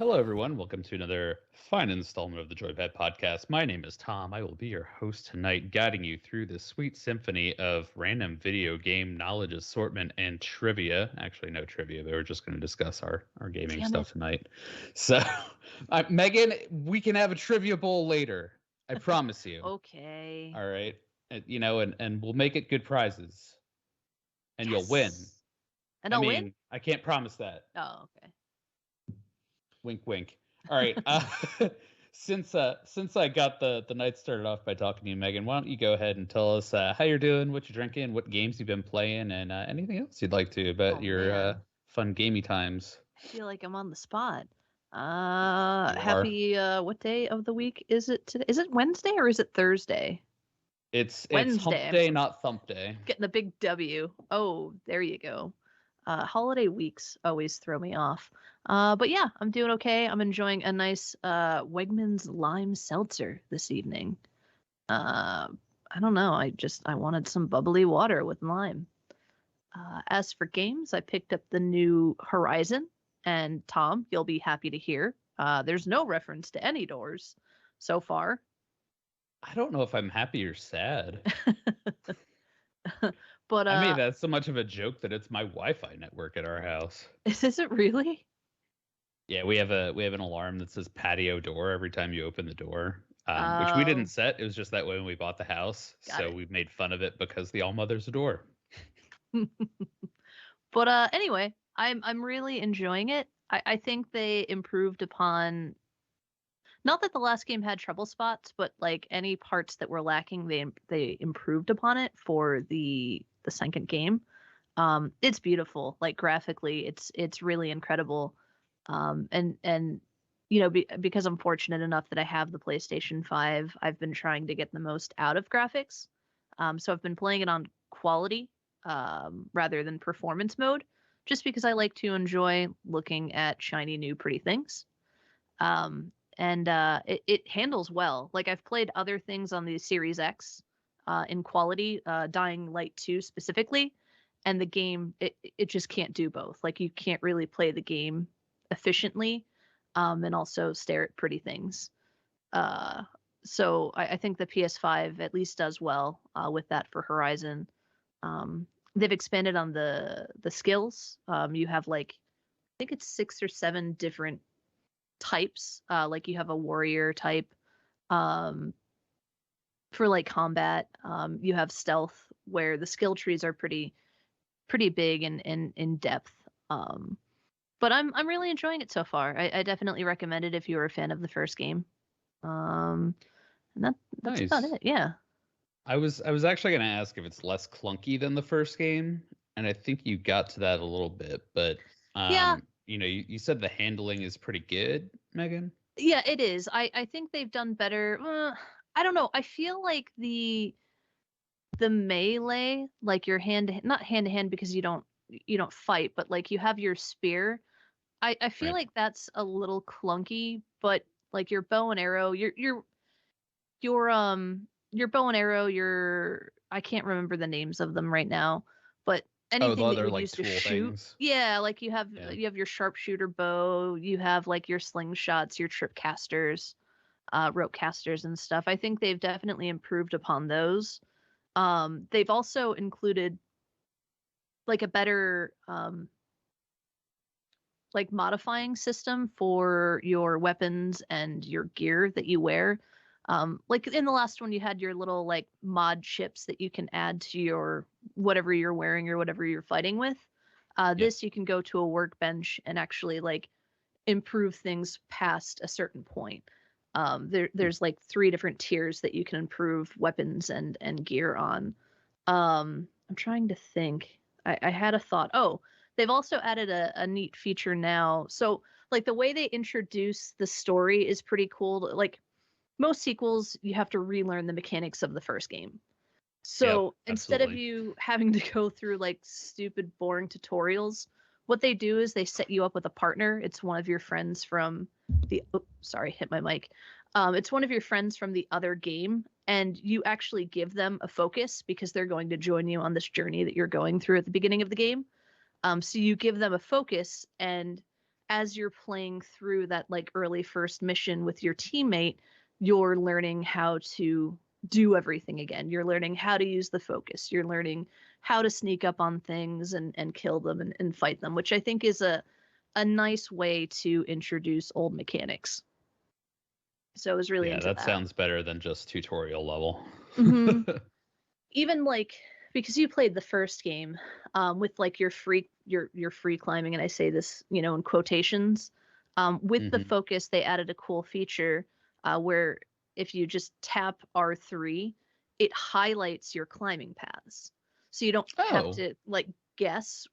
Hello, everyone. Welcome to another fine installment of the Joypad Podcast. My name is Tom. I will be your host tonight, guiding you through this sweet symphony of random video game knowledge assortment and trivia. Actually, no trivia, but we're just going to discuss our gaming Damn it. stuff tonight. So, Megan, we can have a trivia bowl later. I promise you. Okay. All right. And we'll make it good prizes, and you'll win. Yes. And I I'll win? mean, I can't promise that. Oh, okay. Wink, wink. All right. Since I got the night started off by talking to you, Megan, why don't you go ahead and tell us how you're doing, what you're drinking, what games you've been playing, and anything else you'd like to about Oh, your man. fun gamey times. I feel like I'm on the spot. You are. Happy, what day of the week is it today? Is it Wednesday or is it Thursday? It's hump Wednesday. day, not thump day. Getting the big W. Oh, there you go. Holiday weeks always throw me off. But yeah, I'm doing okay. I'm enjoying a nice Wegmans lime seltzer this evening. Uh, I don't know. I wanted some bubbly water with lime. As for games, I picked up the new Horizon, and Tom, you'll be happy to hear. There's no reference to any doors so far. I don't know if I'm happy or sad. But I made that so much of a joke that it's my Wi-Fi network at our house. is it really? Yeah, we have an alarm that says patio door every time you open the door, which we didn't Oh, set. It was just that way when we bought the house, got so it. we made fun of it because the All Mother's a door. But anyway, I'm really enjoying it. I think they improved upon, not that the last game had trouble spots, but like any parts that were lacking, they improved upon it for the second game. It's beautiful, like graphically, it's really incredible. And because I'm fortunate enough that I have the PlayStation 5, I've been trying to get the most out of graphics. So I've been playing it on quality rather than performance mode, just because I like to enjoy looking at shiny new pretty things. And it handles well. Like I've played other things on the Series X in quality, Dying Light 2 specifically, and the game it just can't do both. Like you can't really play the game efficiently and also stare at pretty things. Uh, so I think the PS5 at least does well with that for Horizon. They've expanded on the skills. You have like I think it's 6 or 7 different types. Like you have a warrior type um, for like combat. You have stealth where the skill trees are pretty big and in depth. But I'm really enjoying it so far. I definitely recommend it if you were a fan of the first game. Um, and that's about Nice. it. Yeah. I was actually going to ask if it's less clunky than the first game, and I think you got to that a little bit, but Yeah, you said the handling is pretty good, Megan. yeah, it is. I think they've done better. I don't know. I feel like the melee, like your not hand to hand because you don't fight, but like you have your spear. I feel Right. like that's a little clunky, but like your bow and arrow, your bow and arrow, your I can't remember the names of them right now, but Oh, the anything that you other would like use to tool shoot, things. yeah, like you have Yeah. you have your sharpshooter bow, you have like your slingshots, your trip casters, rope casters and stuff. I think they've definitely improved upon those. They've also included like a better like modifying system for your weapons and your gear that you wear. Like in the last one, you had your little like mod chips that you can add to your whatever you're wearing or whatever you're fighting with. Yep. This you can go to a workbench and actually like improve things past a certain point. Hmm. There's like 3 different tiers that you can improve weapons and gear on. I'm trying to think. I had a thought. Oh, they've also added a neat feature now. So, like the way they introduce the story is pretty cool. Like most sequels, you have to relearn the mechanics of the first game. Yep. So instead of Absolutely. you having to go through like stupid, boring tutorials, what they do is they set you up with a partner. It's one of your friends from sorry, hit my mic. It's one of your friends from the other game, and you actually give them a focus because they're going to join you on this journey that you're going through at the beginning of the game. So you give them a focus, and as you're playing through that like early first mission with your teammate, you're learning how to do everything again. You're learning how to use the focus. You're learning how to sneak up on things and kill them and fight them, which I think is a nice way to introduce old mechanics. So I was really Yeah, into that that. sounds better than just tutorial level. Hmm. Even like because you played the first game with like your free climbing, and I say this in quotations, with the Hmm. focus they added a cool feature where if you just tap R3 it highlights your climbing paths, so you don't have Oh, to like guess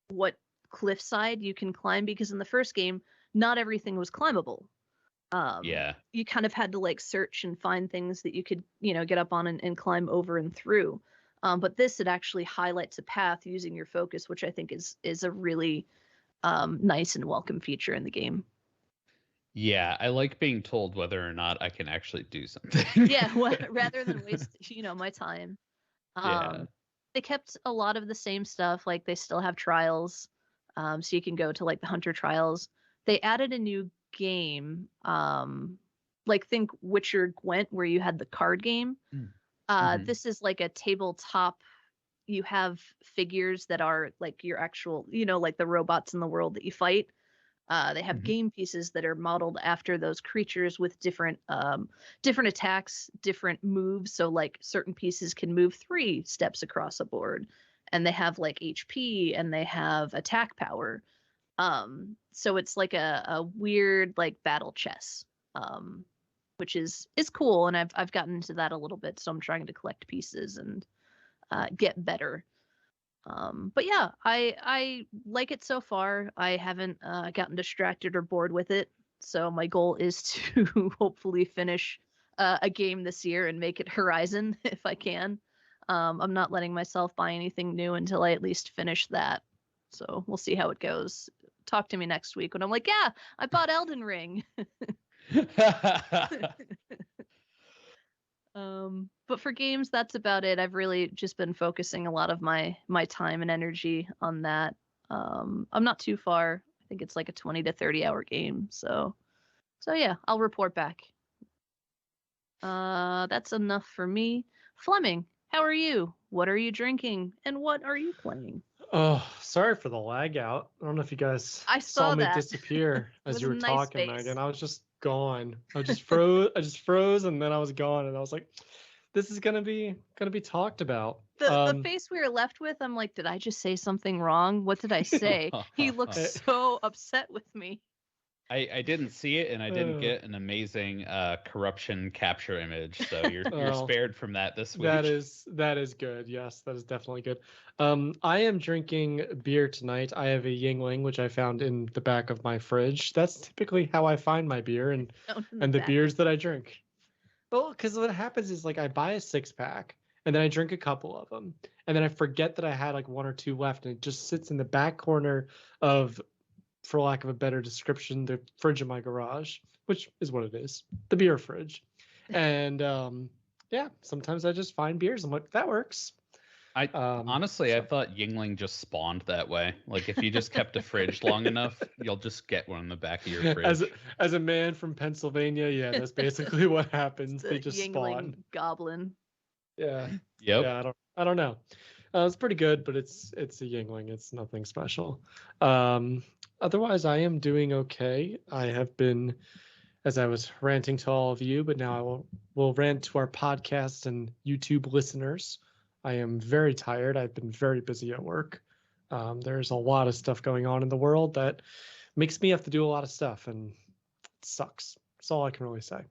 what cliffside you can climb, because in the first game not everything was climbable. yeah. You kind of had to like search and find things that you could get up on and climb over and through. But this, it actually highlights a path using your focus, which I think is a really nice and welcome feature in the game. Yeah, I like being told whether or not I can actually do something. Yeah, rather than waste my time. Yeah. um they kept a lot of the same stuff, like they still have trials, so you can go to like the hunter trials. They added a new game, like think Witcher Gwent, where you had the card game. Mm-hmm. This is like a tabletop. You have figures that are like your actual, like the robots in the world that you fight. They have Hmm. game pieces that are modeled after those creatures with different attacks, different moves. So like certain pieces can move 3 steps across a board, and they have like HP and they have attack power. So it's like a weird like battle chess, um, which is cool. And I've gotten into that a little bit, so I'm trying to collect pieces and get better. But yeah, I like it so far. I haven't gotten distracted or bored with it. So my goal is to hopefully finish a game this year and make it Horizon if I can. I'm not letting myself buy anything new until I at least finish that. So we'll see how it goes. Talk to me next week when I'm like, yeah, I bought Elden Ring. But for games, that's about it. I've really just been focusing a lot of my time and energy on that. I'm not too far. I think it's like a 20 to 30 hour game. So yeah, I'll report back. That's enough for me. Fleming, how are you? What are you drinking? And what are you playing? Oh, sorry for the lag out. I don't know if you guys I saw saw me that. disappear It as was you a were nice talking, face. Megan. I was just gone. I just froze. I just froze, and then I was gone. And I was like, "This is gonna be talked about." The face we were left with, I'm like, did I just say something wrong? What did I say? He looks eh, so upset with me. I didn't see it, and I didn't uh, get an amazing corruption capture image, so you're well, spared from that this that week. is good. Yes, that is definitely good. I am drinking beer tonight. I have a Yingling, which I found in the back of my fridge. That's typically how I find my beer Down in the and the back of beers that I drink. Well, because what happens is like I buy a 6 pack and then I drink a couple of them and then I forget that I had like one or two left and it just sits in the back corner of, for lack of a better description, the fridge of my garage, which is what it is, the beer fridge. And yeah, sometimes I just find beers. I'm like, that works. I honestly, I So thought Yingling just spawned that way. Like if you just kept a fridge long enough, you'll just get one in the back of your as fridge. as a man from Pennsylvania, yeah, that's basically what happens. They the just Yingling spawn. goblin. Yeah. Yep. Yeah, I don't know. It's pretty good, but it's a Yingling. It's nothing special. Um, Otherwise, I am doing okay. I have been, as I was ranting to all of you, but now I will rant to our podcast and YouTube listeners. I am very tired. I've been very busy at work. There's a lot of stuff going on in the world that makes me have to do a lot of stuff, and it sucks. That's all I can really say.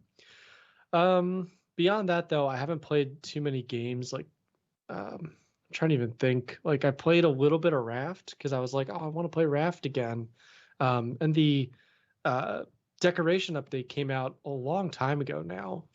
Beyond that, though, I haven't played too many games like I'm trying to even think. Like I played a little bit of Raft because I was like, oh, I want to play Raft again. And the uh, decoration update came out a long time ago now,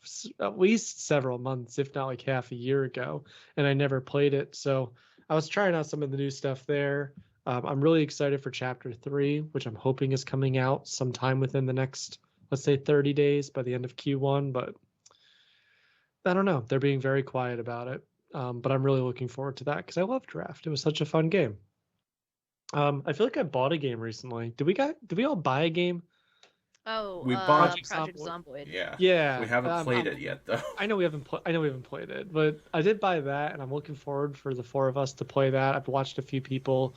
at least several months, if not like half a year ago, and I never played it. So I was trying out some of the new stuff there. I'm really excited for Chapter 3, which I'm hoping is coming out sometime within the next, let's say, 30 days by the end of Q1. But I don't know. They're being very quiet about it. But I'm really looking forward to that because I loved Draft. It was such a fun game. I feel like I bought a game recently. Did we all buy a game? Oh, We bought. Project Zomboid. Zomboid. Yeah. Yeah, We haven't played it yet, though. I know we haven't played it, but I did buy that, and I'm looking forward for the four of us to play that. I've watched a few people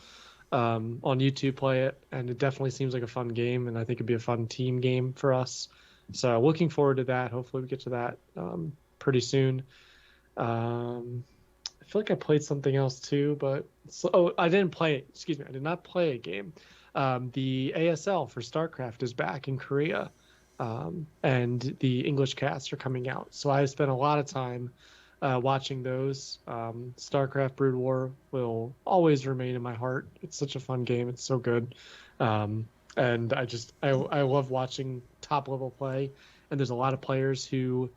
on YouTube play it, and it definitely seems like a fun game, and I think it'd be a fun team game for us. So looking forward to that. Hopefully we get to that pretty soon. I feel like I played something else too, but I didn't play it. Excuse me, I did not play a game. The ASL for StarCraft is back in Korea, and the English casts are coming out. So I spent a lot of time watching those. StarCraft Brood War will always remain in my heart. It's such a fun game. It's so good, and I love watching top level play. And there's a lot of players who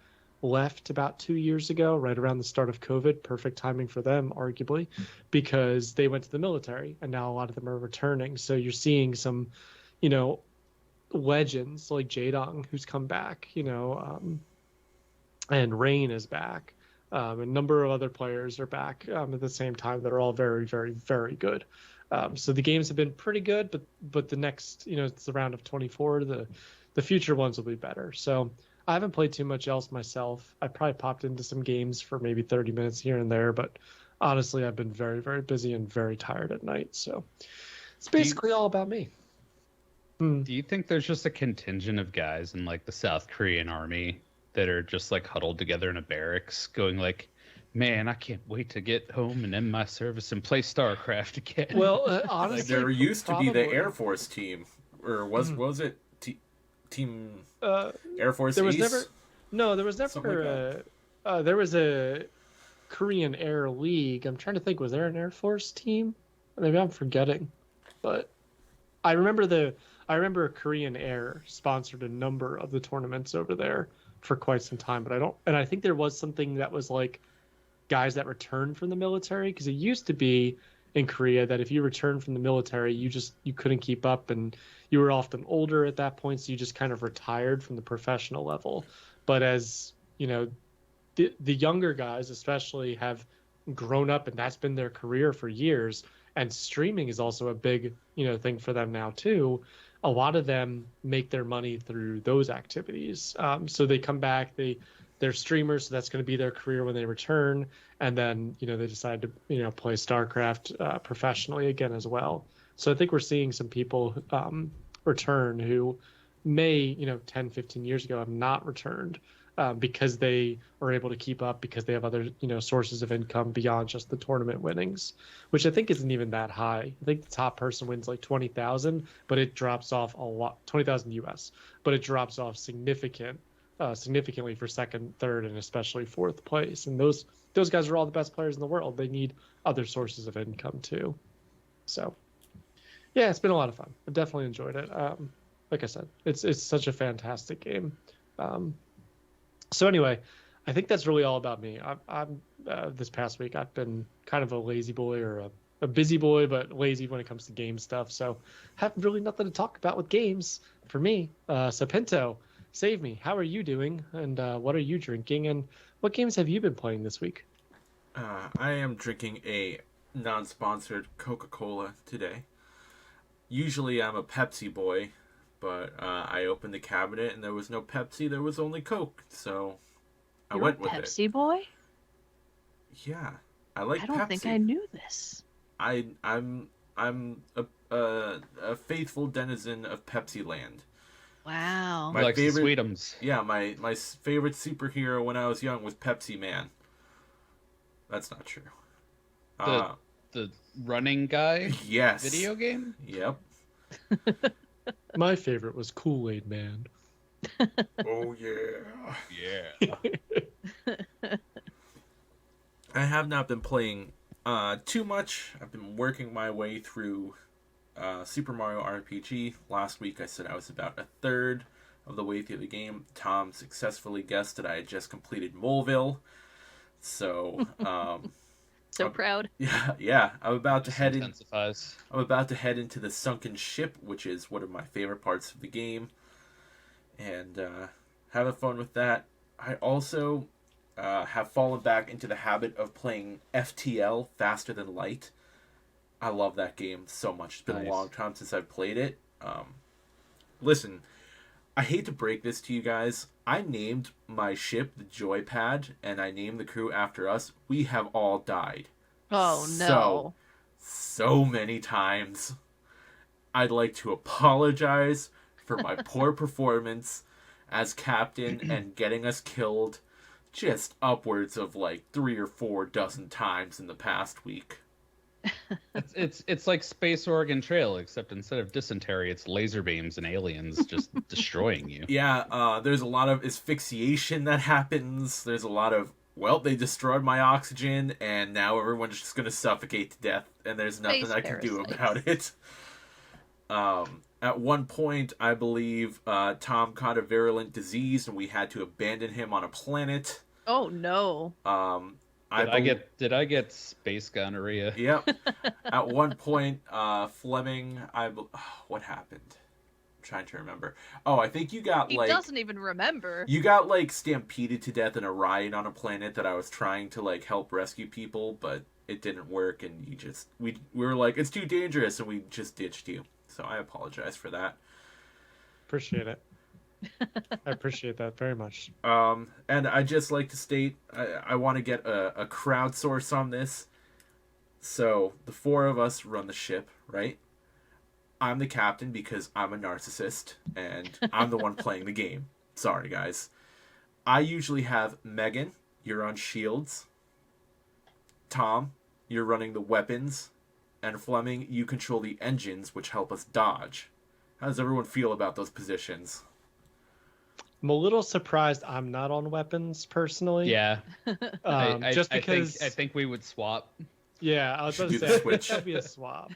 left about 2 years ago, right around the start of COVID. Perfect timing for them, arguably, because they went to the military, and now a lot of them are returning. So you're seeing some, legends like Jadong, who's come back, and Rain is back. A number of other players are back at the same time that are all very, very, very good. So the games have been pretty good, but the next, it's the round of 24. The future ones will be better. So I haven't played too much else myself. I probably popped into some games for maybe 30 minutes here and there, but honestly, I've been very, very busy and very tired at night. So it's basically all about me. Do you think there's just a contingent of guys in like the South Korean army that are just like huddled together in a barracks going like, man, I can't wait to get home and end my service and play StarCraft again? Well, honestly, there used to be the probably. Air Force team, or was it Team Air Force There was Ace? never. No, there was Something like never. There was a Korean Air League. I'm trying to think. Was there an Air Force team? Maybe I'm forgetting, but I remember Korean Air sponsored a number of the tournaments over there for quite some time, but I think there was something that was like guys that returned from the military, because it used to be in Korea that if you returned from the military, you couldn't keep up, and you were often older at that point, so you just kind of retired from the professional level. But as the younger guys especially have grown up, and that's been their career for years, and streaming is also a big thing for them now too. A lot of them make their money through those activities, so they come back, they're streamers, so that's going to be their career when they return, and then they decide to play StarCraft professionally again as well. So I think we're seeing some people return who may 10-15 years ago have not returned, because they are able to keep up, because they have other sources of income beyond just the tournament winnings, which I think isn't even that high. I think the top person wins like 20,000, but it drops off a lot, 20,000 US, but it drops off significantly for second, third, and especially fourth place. And those guys are all the best players in the world. They need other sources of income too. So yeah, it's been a lot of fun. I've definitely enjoyed it. Like I said, it's such a fantastic game. So anyway, I think that's really all about me. I'm this past week I've been kind of a lazy boy, or a busy boy, but lazy when it comes to game stuff. So have really nothing to talk about with games for me. So Pinto, save me. How are you doing? And what are you drinking? And what games have you been playing this week? I am drinking a non-sponsored Coca-Cola today. Usually I'm a Pepsi boy, but I opened the cabinet and there was no Pepsi, there was only Coke, so I went with it. Pepsi boy? Yeah, I like Pepsi. I don't think I knew this. I'm a faithful denizen of Pepsi Land. Wow. My like favorite, Sweetums. Yeah, my favorite superhero when I was young was Pepsi Man. That's not true. The running guy Yes. video game? Yep. My favorite was Kool-Aid Man. Oh yeah. Yeah. I have not been playing too much. I've been working my way through Super Mario RPG. Last week I said I was about a third of the way through the game. Tom successfully guessed that I had just completed Moleville. So So proud. Yeah. I'm about to head Intensifies. I'm about to head into the Sunken Ship, which is one of my favorite parts of the game, and having fun with that. I also have fallen back into the habit of playing FTL, Faster Than Light. I love that game so much. It's been Nice. a long time since I've played it. Listen, I hate to break this to you guys. I named my ship the Joypad, and I named the crew after us. We have all died. Oh no. So many times. I'd like to apologize for my poor performance as captain and getting us killed just upwards of like 3 or 4 dozen times in the past week. It's like Space Oregon Trail, except instead of dysentery, it's laser beams and aliens just destroying you. Yeah, there's a lot of asphyxiation that happens. There's a lot of, well, they destroyed my oxygen, and now everyone's just going to suffocate to death, and there's nothing Space I can do parasites. about it. At one point, I believe Tom caught a virulent disease, and we had to abandon him on a planet. Oh no. Did I get space gonorrhea? Yep. At one point, Fleming, what happened? I'm trying to remember. Oh, I think you got He doesn't even remember. You got like stampeded to death in a riot on a planet that I was trying to like help rescue people, but it didn't work, and we were like, it's too dangerous, and we just ditched you. So I apologize for that. Appreciate it. I appreciate that very much. And I just like to state, I want to get a crowdsource on this. So the 4 of us run the ship, right? I'm the captain because I'm a narcissist and I'm the one playing the game. Sorry, guys. I usually have Megan, you're on shields. Tom, you're running the weapons. And Fleming, you control the engines, which help us dodge. How does everyone feel about those positions? I'm a little surprised I'm not on weapons personally. Yeah. Just because I think we would swap. Yeah, I was about to Do the say switch. that'd be a swap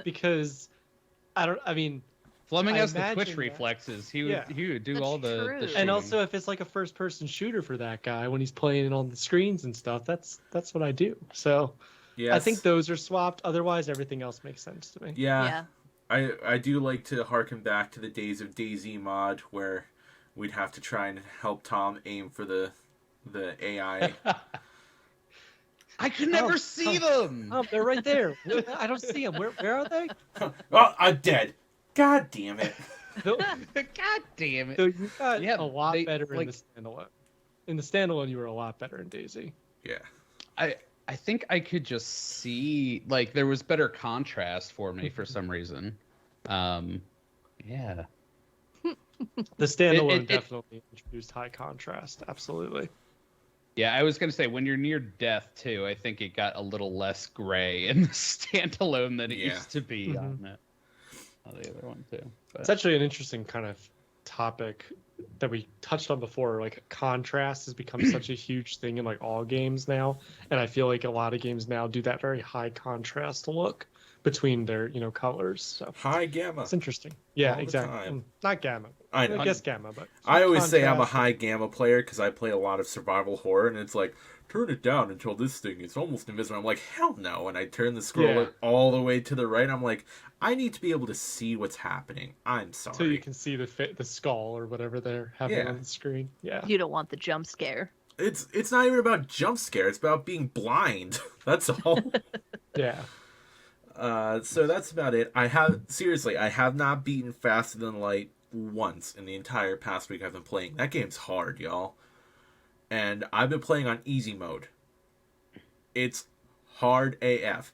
because I mean, Fleming I has the imagine twitch that. reflexes. He Yeah. would do That's all the true. shooting. and also if it's like a first person shooter for that guy when he's playing on the screens and stuff, that's what I do. So Yes. I think those are swapped. Otherwise, everything else makes sense to me. Yeah. I do like to harken back to the days of DayZ mod where we'd have to try and help Tom aim for the AI. I could never see them. Oh, they're right there. I don't see them. Where are they? Oh, I'm dead. God damn it. God damn it. So you got Yeah, a lot they- better like- in the standalone. In the standalone, you were a lot better in DayZ. Yeah. I think I could just see, like, there was better contrast for me for some reason. Yeah. The standalone it- definitely introduced high contrast. Absolutely. Yeah, I was going to say, when you're near death, too, I think it got a little less gray in the standalone than it Yeah. used to be Mhm. on the other one, too. But, It's actually an interesting kind of topic that we touched on before. Like contrast has become such a huge thing in like all games now, and I feel like a lot of games now do that very high contrast look between their colors. So High gamma. it's interesting. Yeah, All the exactly. time. Not gamma. I know. I guess gamma, but I always say I'm a contrast. high gamma player because I play a lot of survival horror, and it's like, turn it down until this thing is almost invisible. I'm like, hell no. And I turn the scroller Yeah. all the way to the right. I'm like, I need to be able to see what's happening. I'm sorry. So you can see the skull or whatever they're having Yeah. on the screen. Yeah. You don't want the jump scare. It's not even about jump scare. It's about being blind. That's all. Yeah. So that's about it. I have not beaten Faster Than Light once in the entire past week I've been playing. That game's hard, y'all. And I've been playing on easy mode. It's hard AF.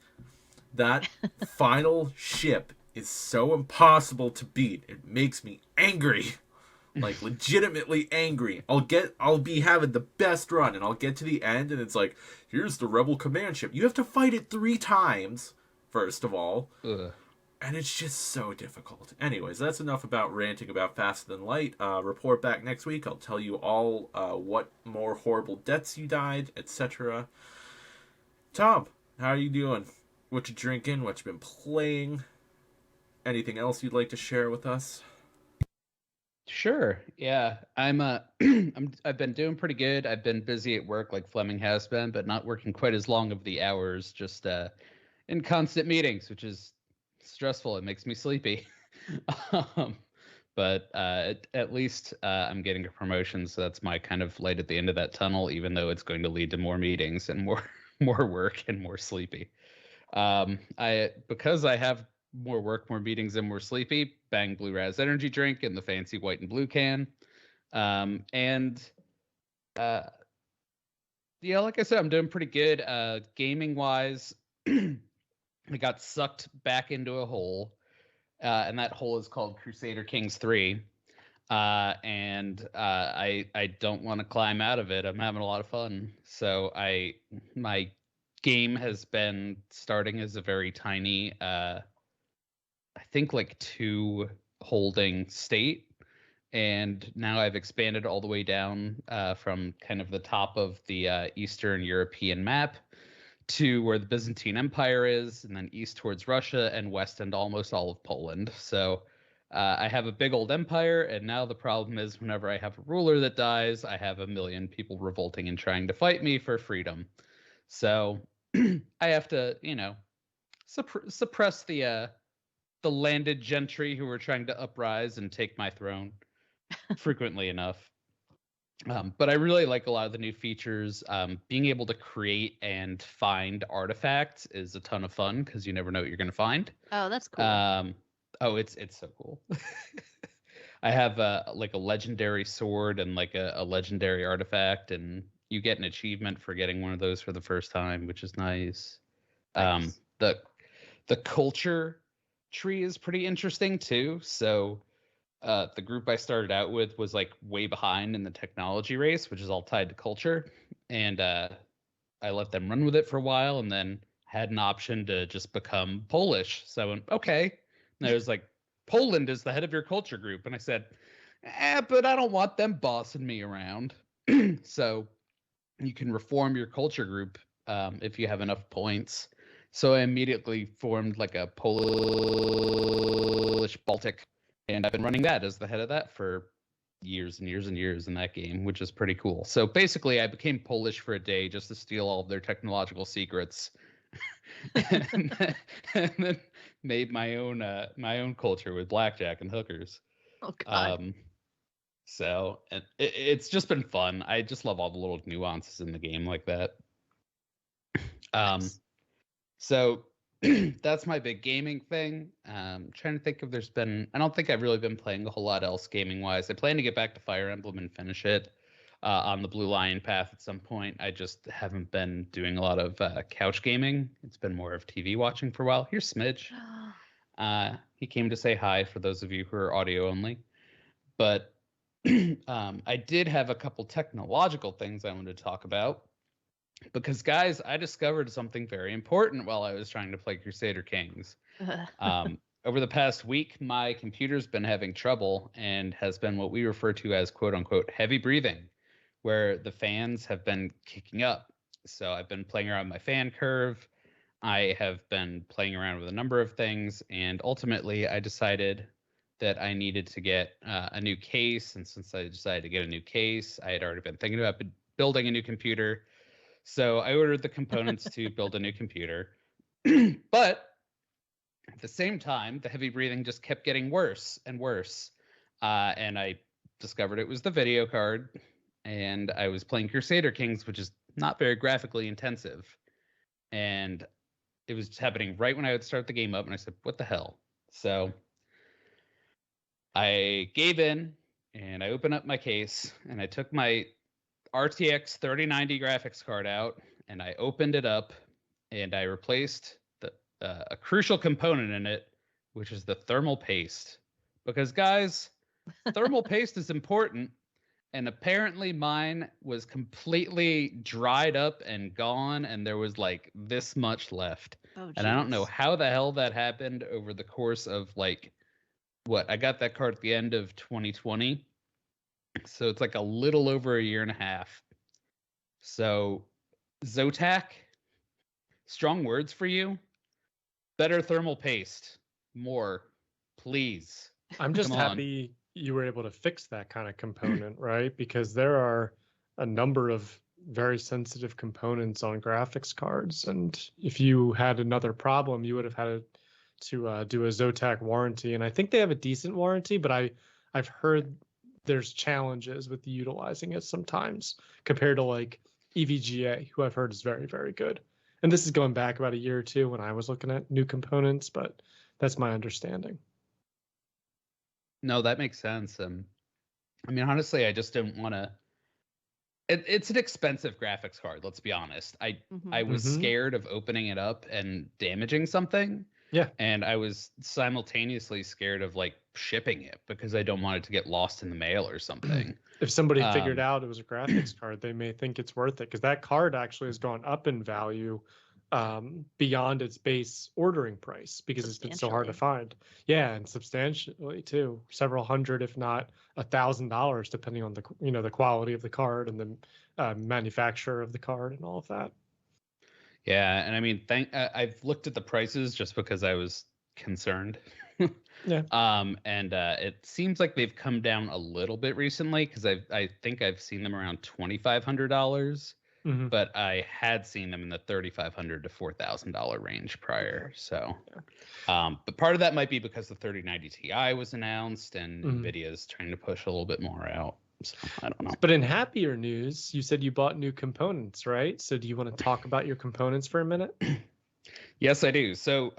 That final ship is so impossible to beat. It makes me angry. Like legitimately angry. I'll be having the best run and I'll get to the end and it's like, here's the rebel command ship. You have to fight it 3 times, first of all. ugh. And it's just so difficult. Anyways, that's enough about ranting about Faster Than Light. Report back next week. I'll tell you all what more horrible deaths you died, etc. Tom, how are you doing? What you drinking? What you been playing? Anything else you'd like to share with us? Sure. Yeah. I'm I've been doing pretty good. I've been busy at work like Fleming has been, but not working quite as long of the hours, just in constant meetings, which is stressful. It makes me sleepy. But at least I'm getting a promotion, so that's my kind of light at the end of that tunnel, even though it's going to lead to more meetings and more work and more sleepy. Because I have more work, more meetings, and more sleepy, bang Blue Raz energy drink in the fancy white and blue can. And yeah, like I said, I'm doing pretty good. Gaming wise, I got sucked back into a hole, and that hole is called Crusader Kings 3. I don't want to climb out of it. I'm having a lot of fun. So my game has been starting as a very tiny, I think like 2 holding state. And now I've expanded all the way down from kind of the top of the Eastern European map to where the Byzantine Empire is, and then east towards Russia, and west and almost all of Poland. So I have a big old empire, and now the problem is whenever I have a ruler that dies, I have a million people revolting and trying to fight me for freedom. So I have to, suppress the landed gentry who are trying to uprise and take my throne frequently enough. But I really like a lot of the new features. Being able to create and find artifacts is a ton of fun because you never know what you're going to find. Oh, that's cool. It's so cool. I have like a legendary sword and like a legendary artifact, and you get an achievement for getting one of those for the first time, which is nice. Nice. The culture tree is pretty interesting too. So the group I started out with was like way behind in the technology race, which is all tied to culture. And I let them run with it for a while, and then had an option to just become Polish. So I went, okay. And I was like, Poland is the head of your culture group. And I said, but I don't want them bossing me around. So you can reform your culture group if you have enough points. So I immediately formed like a Polish Baltic, and I've been running that as the head of that for years and years and years in that game, which is pretty cool. So basically, I became Polish for a day just to steal all of their technological secrets, and then made my own culture with blackjack and hookers. Oh God. So it's just been fun. I just love all the little nuances in the game like that. Nice. So that's my big gaming thing. Trying to think if there's been. I don't think I've really been playing a whole lot else gaming wise. I plan to get back to Fire Emblem and finish it on the Blue Lion path at some point. I just haven't been doing a lot of couch gaming. It's been more of TV watching for a while. Here's Smidge. He came to say hi for those of you who are audio only. But I did have a couple technological things I wanted to talk about. Because, guys, I discovered something very important while I was trying to play Crusader Kings. Over the past week, my computer's been having trouble and has been what we refer to as quote-unquote heavy breathing, where the fans have been kicking up. So I've been playing around my fan curve. I have been playing around with a number of things, and ultimately I decided that I needed to get a new case. And since I decided to get a new case, I had already been thinking about building a new computer. So I ordered the components to build a new computer. But at the same time, the heavy breathing just kept getting worse and worse. And I discovered it was the video card. And I was playing Crusader Kings, which is not very graphically intensive. And it was happening right when I would start the game up. And I said, what the hell? So I gave in, and I opened up my case, and I took my RTX 3090 graphics card out, and I opened it up, and I replaced a crucial component in it, which is the thermal paste. Because, guys, thermal paste is important, and apparently mine was completely dried up and gone, and there was like this much left. Oh, and I don't know jeez. how the hell that happened over the course of like I got that card at the end of 2020. So it's like a little over a year and a half. So Zotac, strong words for you. Better thermal paste. More, please. I'm just Come on. happy you were able to fix that kind of component, right? Because there are a number of very sensitive components on graphics cards. And if you had another problem, you would have had to do a Zotac warranty. And I think they have a decent warranty, but I've heard there's challenges with utilizing it sometimes compared to like EVGA, who I've heard is very, very good. And this is going back about a year or two when I was looking at new components, but that's my understanding. No, that makes sense. I mean, honestly, I just didn't want to. It's an expensive graphics card. Let's be honest. I was scared of opening it up and damaging something. Yeah. And I was simultaneously scared of like shipping it because I don't want it to get lost in the mail or something. If somebody figured out it was a graphics card, they may think it's worth it because that card actually has gone up in value beyond its base ordering price because it's been so hard to find. Yeah, and substantially too, several hundred, if not $1,000, depending on the quality of the card and the manufacturer of the card and all of that. Yeah, and I mean, I've looked at the prices just because I was concerned. Yeah. And it seems like they've come down a little bit recently because I think I've seen them around $2,500, but I had seen them in the $3,500 to $4,000 range prior. So, but part of that might be because the 3090 Ti was announced and Nvidia's trying to push a little bit more out. So I don't know. But in happier news, you said you bought new components, right? So do you want to talk about your components for a minute? Yes, I do. So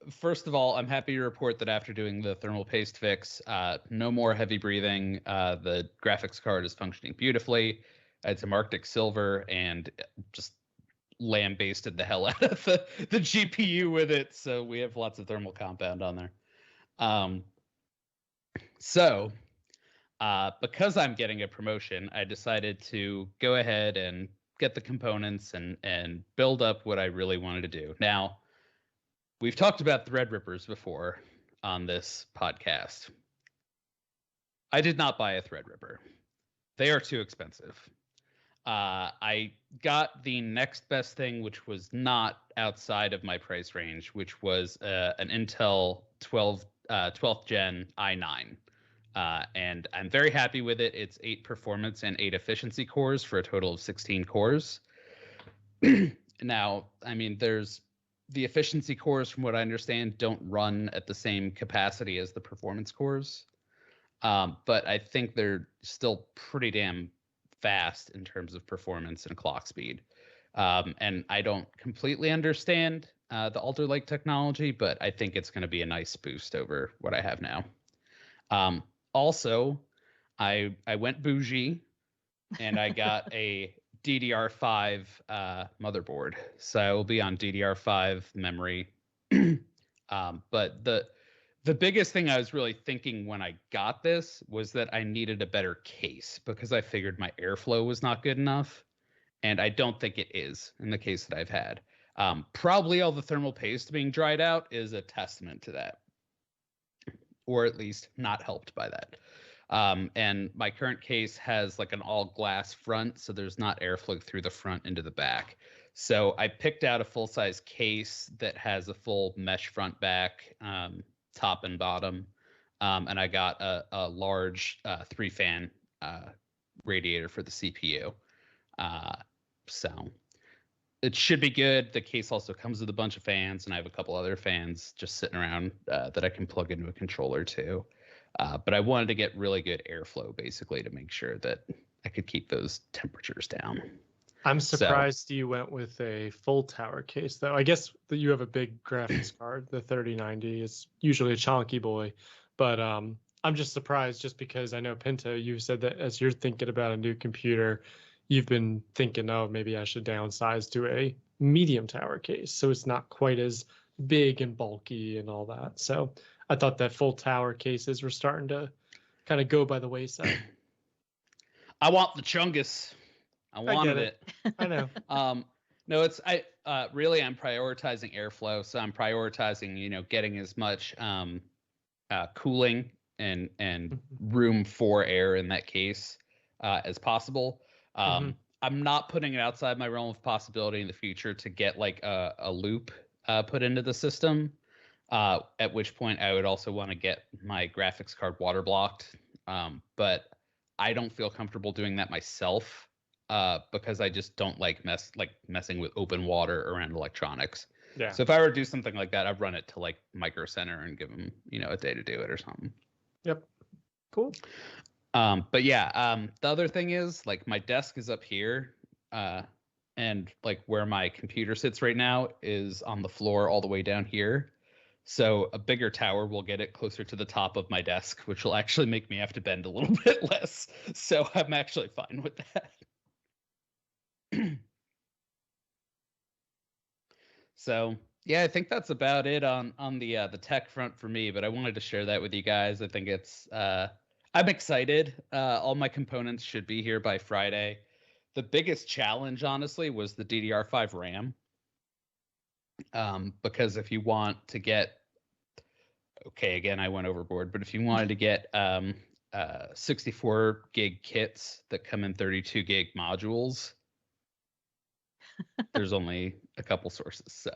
first of all, I'm happy to report that after doing the thermal paste fix, no more heavy breathing. The graphics card is functioning beautifully. It's a Arctic Silver and just lambasted the hell out of the GPU with it. So we have lots of thermal compound on there. Because I'm getting a promotion, I decided to go ahead and get the components and build up what I really wanted to do. Now, we've talked about Threadrippers before on this podcast. I did not buy a Threadripper. They are too expensive. I got the next best thing, which was not outside of my price range, which was an Intel 12th Gen i9. And I'm very happy with it. It's 8 performance and 8 efficiency cores for a total of 16 cores. Now, I mean, there's the efficiency cores, from what I understand, don't run at the same capacity as the performance cores. But I think they're still pretty damn fast in terms of performance and clock speed. And I don't completely understand the Alder Lake technology, but I think it's going to be a nice boost over what I have now. Also, I went bougie and I got a DDR5 motherboard. So I will be on DDR5 memory. But the biggest thing I was really thinking when I got this was that I needed a better case because I figured my airflow was not good enough. And I don't think it is in the case that I've had. Probably all the thermal paste being dried out is a testament to that, or at least not helped by that. And my current case has like an all glass front, so there's not airflow through the front into the back. So I picked out a full size case that has a full mesh front back, top and bottom. And I got a large 3-fan radiator for the CPU. So it should be good. The case also comes with a bunch of fans, and I have a couple other fans just sitting around that I can plug into a controller too. But I wanted to get really good airflow, basically, to make sure that I could keep those temperatures down. I'm surprised you went with a full tower case, though. I guess that you have a big graphics card. The 3090 is usually a chonky boy, but I'm just surprised just because I know, Pinto, you said that as you're thinking about a new computer, you've been thinking, oh, maybe I should downsize to a medium tower case so it's not quite as big and bulky and all that. So I thought that full tower cases were starting to kind of go by the wayside. I want the chungus. I wanted it. I know. No, it's really I'm prioritizing airflow, so I'm prioritizing getting as much cooling and room for air in that case as possible. I'm not putting it outside my realm of possibility in the future to get like a loop put into the system. At which point I would also want to get my graphics card water blocked. But I don't feel comfortable doing that myself because I just don't like messing with open water around electronics. Yeah. So if I were to do something like that, I'd run it to like Micro Center and give them, a day to do it or something. Yep. Cool. But yeah, the other thing is like my desk is up here, and and like where my computer sits right now is on the floor all the way down here. So a bigger tower will get it closer to the top of my desk, which will actually make me have to bend a little bit less. So I'm actually fine with that. So yeah, I think that's about it on the tech front for me. But I wanted to share that with you guys. I think it's I'm excited. All my components should be here by Friday. The biggest challenge, honestly, was the DDR5 RAM. Because if you want to get, okay, again, I went overboard, but if you wanted to get 64 gig kits that come in 32 gig modules, there's only a couple sources. So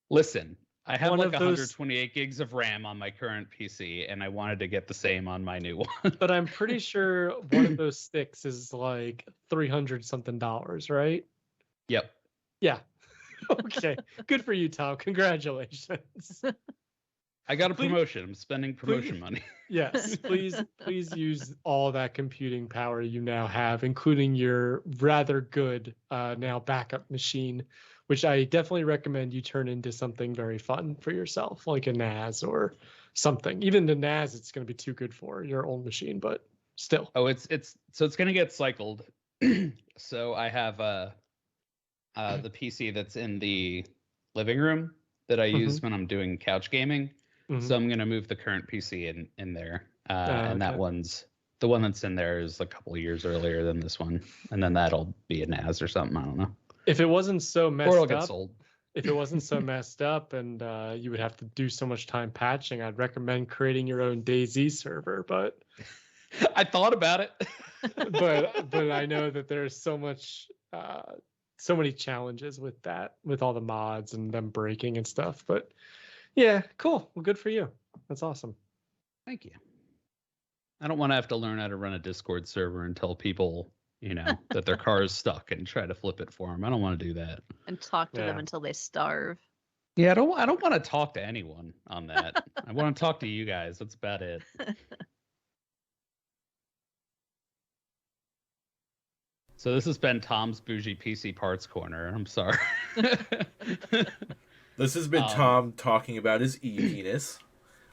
listen, I have like 128 gigs of RAM on my current PC, and I wanted to get the same on my new one. But I'm pretty sure one of those sticks is like $300 something, right? Yep. Yeah. Okay. Good for you, Tom. Congratulations. I got a promotion. I'm spending promotion money. Yes, please use all that computing power you now have, including your rather good now backup machine, which I definitely recommend you turn into something very fun for yourself, like a NAS or something. Even the NAS, it's going to be too good for your old machine, but still. Oh, it's going to get cycled. So I have the PC that's in the living room that I use when I'm doing couch gaming. So I'm going to move the current PC in there. And that the one that's in there is a couple of years earlier than this one. And then that'll be a NAS or something. I don't know. If it wasn't so messed or it'll up, get sold. If it wasn't so messed up and you would have to do so much time patching, I'd recommend creating your own DayZ server. But I thought about it. but I know that there's so many challenges with that, with all the mods and them breaking and stuff. But yeah, cool. Well, good for you. That's awesome. Thank you. I don't want to have to learn how to run a Discord server and tell people, that their car is stuck and try to flip it for them. I don't want to do that. And talk to them until they starve. Yeah, I don't want to talk to anyone on that. I want to talk to you guys. That's about it. So this has been Tom's Bougie PC Parts Corner. I'm sorry. This has been Tom talking about his e-penis.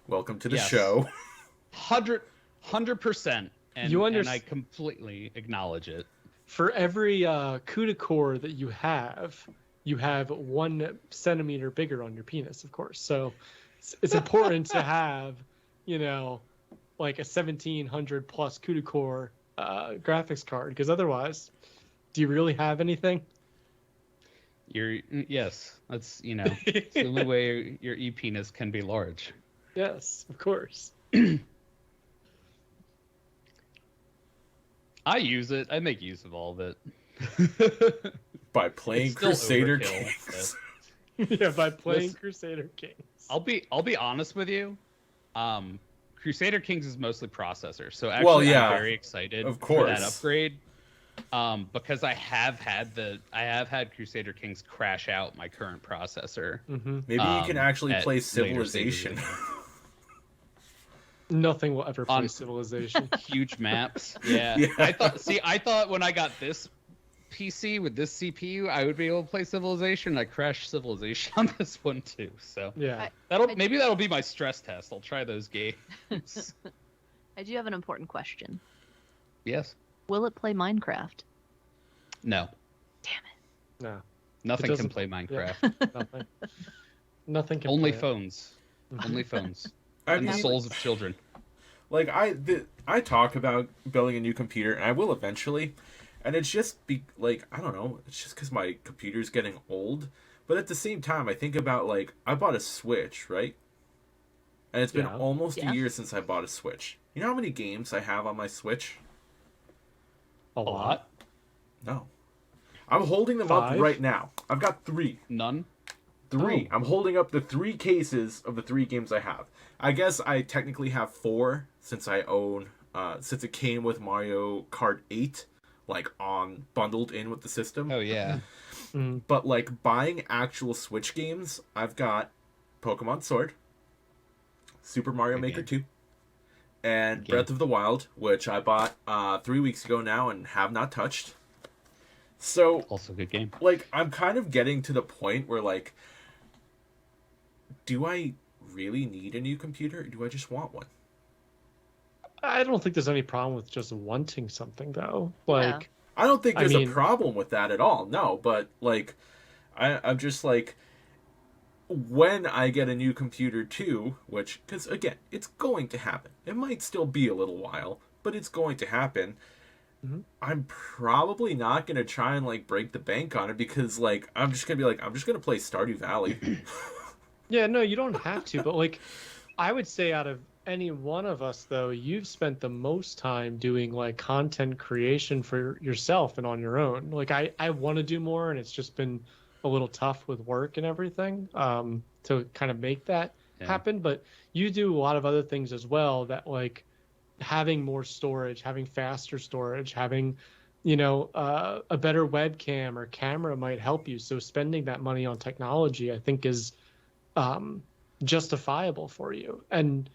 Welcome to the show. 100%. And I completely acknowledge it. For every CUDA core that you have 1 centimeter bigger on your penis, of course. So it's important to have, like a 1700 plus CUDA core graphics card, because otherwise, do you really have anything? Yes, that's it's the only way your e-penis can be large. Yes, of course. I use it. I make use of all of it. By playing Crusader Kings. Yeah, by playing Crusader Kings. I'll be honest with you. Crusader Kings is mostly processor, so actually I'm very excited for that upgrade. Because I have had Crusader Kings crash out my current processor. Mm-hmm. Maybe you can actually play Civilization. Nothing will ever play Civilization. Huge maps. Yeah. I thought when I got this PC with this CPU, I would be able to play Civilization. I crashed Civilization on this one too. So yeah, maybe that'll be my stress test. I'll try those games. I do have an important question. Yes. Will it play Minecraft? No. Damn it. No. Nothing can play Minecraft. Yeah. Nothing can. Only phones. Only phones. And the souls of children. Like I talk about building a new computer, and I will eventually, and it's just I don't know, it's just because my computer's getting old. But at the same time, I think about I bought a Switch, right? And it's been almost a year since I bought a Switch. You know how many games I have on my Switch? A lot. No, I'm holding them up right now. I've got 3. None. 3. I'm holding up the 3 cases of the 3 games I have. I guess I technically have 4 since I own, since it came with Mario Kart 8, bundled in with the system. Oh, yeah. But, buying actual Switch games, I've got Pokemon Sword, Super Mario Maker 2, and Breath of the Wild, which I bought 3 weeks ago now and have not touched. So, Also a good game. like, I'm kind of getting to the point where, like, do I really need a new computer, or do I just want one? I don't think there's any problem with just wanting something though. Yeah. Like, I don't think I there's mean- a problem with that at all. No, but like, I'm just like, when I get a new computer too, which, because again, it's going to happen. It might still be a little while, but it's going to happen. Mhm. I'm probably not gonna try and like break the bank on it, because like I'm just gonna be like, I'm just gonna play Stardew Valley. Yeah, no, you don't have to, but like I would say out of any one of us though, you've spent the most time doing like content creation for yourself and on your own. Like I want to do more, and it's just been a little tough with work and everything to kind of make that happen. But you do a lot of other things as well, that like having more storage, having faster storage, having a better webcam or camera might help you. So spending that money on technology, I think, is justifiable for you. And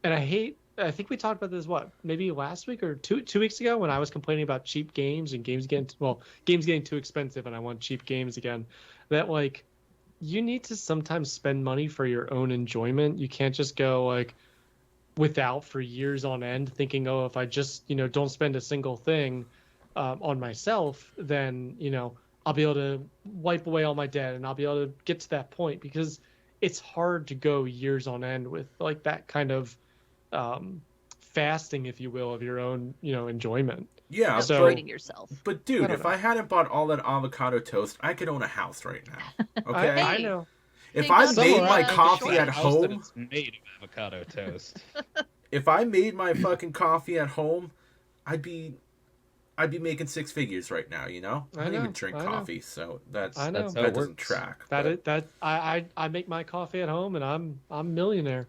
I think we talked about this, maybe last week or two weeks ago, when I was complaining about cheap games and games getting too expensive, and I want cheap games again. That like you need to sometimes spend money for your own enjoyment. You can't just go like without for years on end, thinking, oh, if I just don't spend a single thing on myself, then I'll be able to wipe away all my debt and I'll be able to get to that point, because it's hard to go years on end with like that kind of fasting, if you will, of your own enjoyment. Yeah, So- Upgrading yourself. but dude, don't if know. I hadn't bought all that avocado toast, I could own a house right now. Okay, I Hey. know. if Think I of made the, my uh, coffee the at House that home, it's made of avocado toast. if I made my fucking coffee at home, I'd be making six figures right now. You know, I don't even drink I know. coffee, so that's I know. That's how that it doesn't works. track. I make my coffee at home, and I'm a millionaire.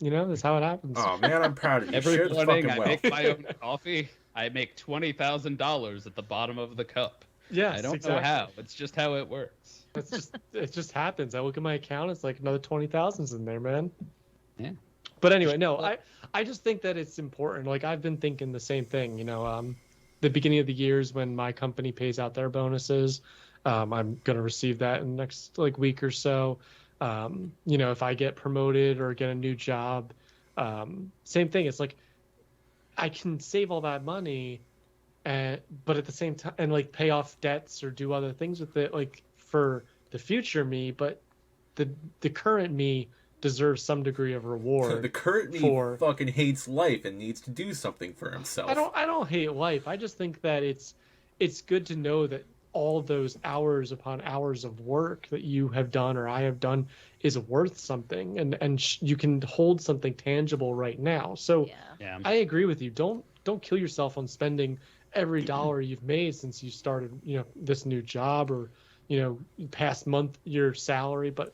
That's how it happens. Oh man, I'm proud of you. Every Share the morning fucking I wealth. make my own coffee. I make $20,000 at the bottom of the cup. Yes, I don't exactly. know how. It's just how it works. It just happens. I look at my account, it's like another 20,000's in there, man. Yeah. But anyway, no, I just think that it's important. Like I've been thinking the same thing. The beginning of the years when my company pays out their bonuses, I'm gonna receive that in the next like week or so. If I get promoted or get a new job, same thing. It's like I can save all that money, but at the same time, and like pay off debts or do other things with it, like for the future me. But the current me deserves some degree of reward. The current me for- fucking hates life and needs to do something for himself. I don't hate life. I just think that it's good to know that all those hours upon hours of work that you have done or I have done is worth something, and you can hold something tangible right now. So Yeah. Yeah. I agree with you. Don't kill yourself on spending every dollar you've made since you started, this new job, or, past month your salary. But,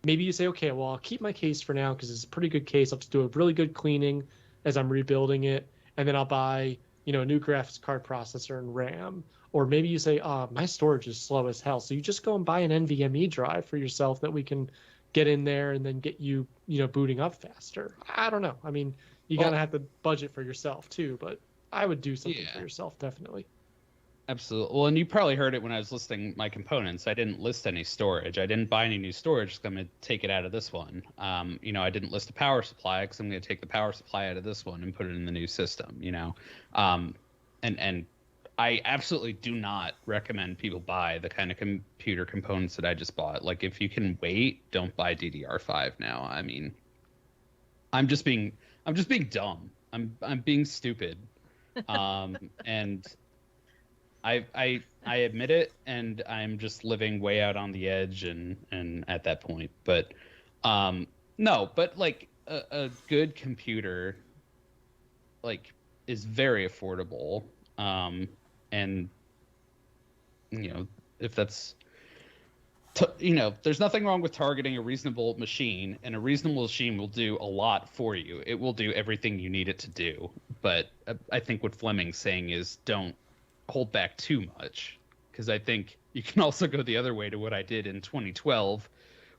maybe you say, okay, well, I'll keep my case for now because it's a pretty good case. I'll just do a really good cleaning as I'm rebuilding it, and then I'll buy, a new graphics card processor and RAM. Or maybe you say, my storage is slow as hell, so you just go and buy an NVMe drive for yourself that we can get in there and then get you, booting up faster. I don't know. I mean, you gotta have to budget for yourself too, but I would do something for yourself, definitely. Absolutely. Well, and you probably heard it when I was listing my components. I didn't list any storage. I didn't buy any new storage because I'm going to take it out of this one. I didn't list a power supply because I'm going to take the power supply out of this one and put it in the new system. And I absolutely do not recommend people buy the kind of computer components that I just bought. Like, if you can wait, don't buy DDR5 now. I mean, I'm just being dumb. I'm being stupid. And I admit it, and I'm just living way out on the edge and at that point. But no, but like a good computer like is very affordable. And if that's there's nothing wrong with targeting a reasonable machine, and a reasonable machine will do a lot for you. It will do everything you need it to do. But I think what Fleming's saying is don't hold back too much, because I think you can also go the other way to what I did in 2012,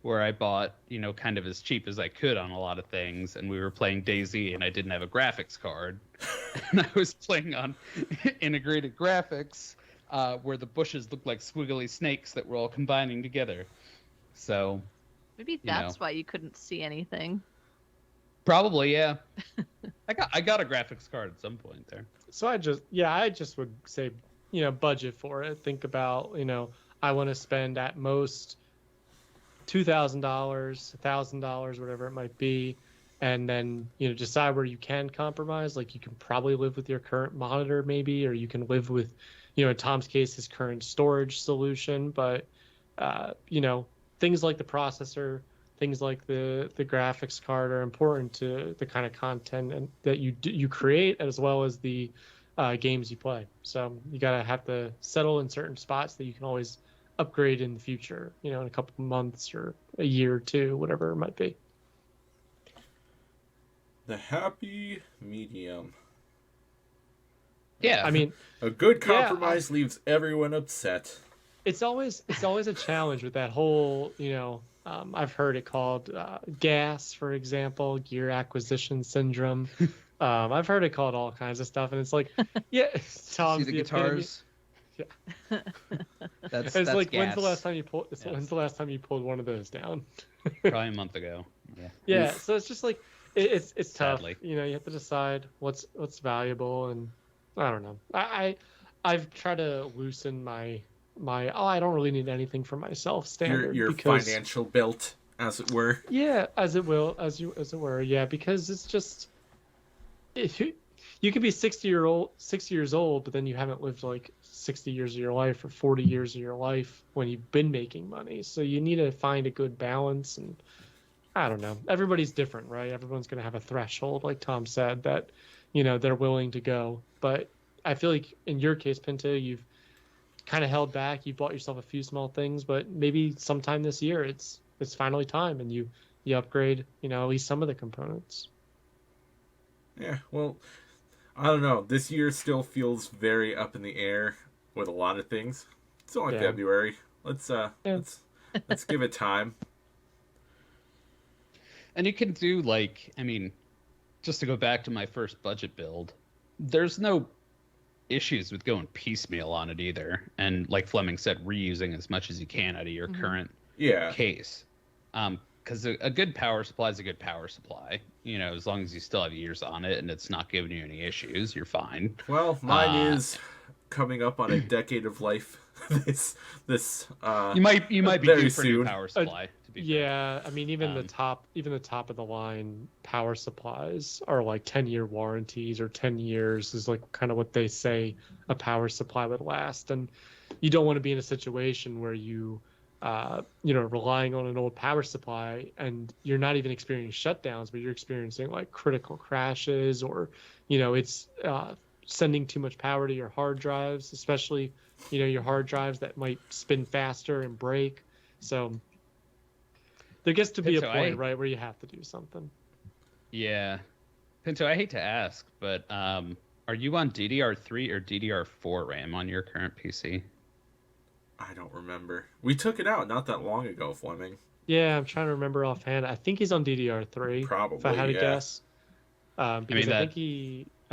where I bought kind of as cheap as I could on a lot of things, and we were playing DayZ and I didn't have a graphics card and I was playing on integrated graphics, where the bushes looked like squiggly snakes that were all combining together. So Maybe you know. that's why you couldn't see anything. Probably, yeah. I got a graphics card at some point there. So I just would say, budget for it. Think about, I want to spend at most $2,000, $1,000, whatever it might be, and then decide where you can compromise. Like you can probably live with your current monitor, maybe, or you can live with, in Tom's case, his current storage solution. But things like the processor, things like the graphics card are important to the kind of content and that you create, as well as the games you play. So you gotta have to settle in certain spots that you can always upgrade in the future, in a couple of months or a year or two, whatever it might be. The happy medium. Yeah. I mean, a good compromise leaves everyone upset. It's always a challenge with that whole, I've heard it called GAS, for example, gear acquisition syndrome. I've heard it called all kinds of stuff, and it's like, yeah, Tom's See the guitars. Yeah. That's like, gas. when's the last time you pulled? Yes. When's the last time you pulled one of those down? Probably a month ago. Yeah. Yeah. So it's just like it's tough. Sadly. You have to decide what's valuable, and I don't know. I've tried to loosen my I don't really need anything for myself standard. Your financial built, as it were. Yeah, as it were. Yeah, because it's just if you could be 60 years old, but then you haven't lived like 60 years of your life or 40 years of your life when you've been making money. So you need to find a good balance, and I don't know. Everybody's different, right? Everyone's going to have a threshold, like Tom said, that they're willing to go. But I feel like in your case, Pinto, you've kind of held back. You bought yourself a few small things, but maybe sometime this year it's finally time, and you upgrade at least some of the components. Yeah, well, I don't know. This year still feels very up in the air with a lot of things. It's only February. Let's give it time. And you can do just to go back to my first budget build, there's no issues with going piecemeal on it either. And like Fleming said, reusing as much as you can out of your current case. Because a good power supply is a good power supply. As long as you still have years on it and it's not giving you any issues, you're fine. Well, mine is coming up on a decade of life. this you might be very due for a new soon. Power supply. To be fair. I mean, even the top of the line power supplies are like 10-year warranties, or 10 years is like kind of what they say a power supply would last. And you don't want to be in a situation where you relying on an old power supply and you're not even experiencing shutdowns, but you're experiencing like critical crashes, or it's sending too much power to your hard drives, especially your hard drives that might spin faster and break. So there gets to be a point, right, where you have to do something. Yeah. Pinto, I hate to ask, but are you on DDR3 or DDR4 RAM on your current PC? I don't remember. We took it out not that long ago, Fleming. Yeah, I'm trying to remember offhand. I think he's on DDR3. Probably, if I had to guess. Because I